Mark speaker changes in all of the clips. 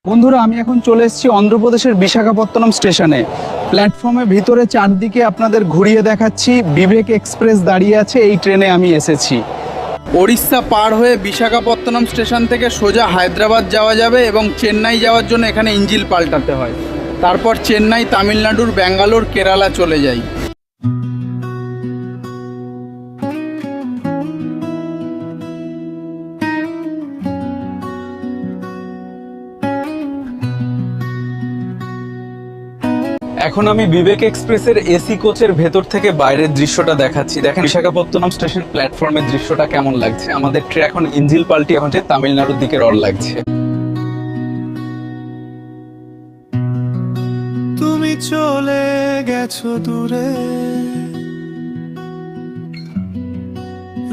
Speaker 1: বন্ধুরা, আমি এখন চলে এসেছি অন্ধ্রপ্রদেশের বিশাখাপত্তনম স্টেশনে। প্ল্যাটফর্মের ভিতরে চারদিকে আপনাদের ঘুরিয়ে দেখাচ্ছি। বিবেক এক্সপ্রেস দাঁড়িয়ে আছে, এই ট্রেনে আমি এসেছি। ওড়িশা পার হয়ে বিশাখাপত্তনম স্টেশন থেকে সোজা হায়দ্রাবাদ যাওয়া যাবে এবং চেন্নাই যাওয়ার জন্য এখানে ইঞ্জিল পাল্টাতে হয়। তারপর চেন্নাই, তামিলনাড়ুর ব্যাঙ্গালোর, কেরালা চলে যাই। এখন আমি বিবেক এক্সপ্রেসের এসি কোচের ভেতর থেকে বাইরের দৃশ্যটা দেখাচ্ছি। দেখেন বিশাখাপত্তনম স্টেশন প্ল্যাটফর্মের দৃশ্যটা কেমন লাগছে। আমাদের ট্রেন এখন ইঞ্জিল পাল্টিয়ে হচ্ছে তামিলনাড়ুর দিকে রওনা লাগছে।
Speaker 2: তুমি চলে গেছো দূরে,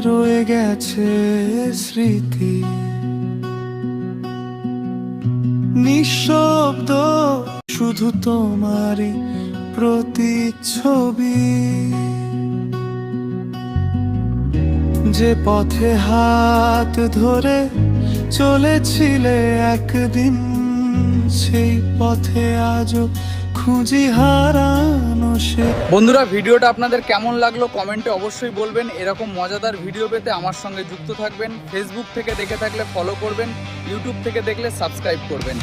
Speaker 2: রয়ে গেছে স্মৃতি নিঃশব্দ, শুধু তোমারই প্রতিচ্ছবি। যে পথে হাত ধরে চলেছিলে একদিন, সেই পথে আজও খুঁজি হারানো সে।
Speaker 1: বন্ধুরা, ভিডিওটা আপনাদের কেমন লাগলো কমেন্টে অবশ্যই বলবেন। এরকম মজাদার ভিডিও পেতে আমার সঙ্গে যুক্ত থাকবেন। ফেসবুক থেকে দেখে থাকলে ফলো করবেন, ইউটিউব থেকে দেখলে সাবস্ক্রাইব করবেন।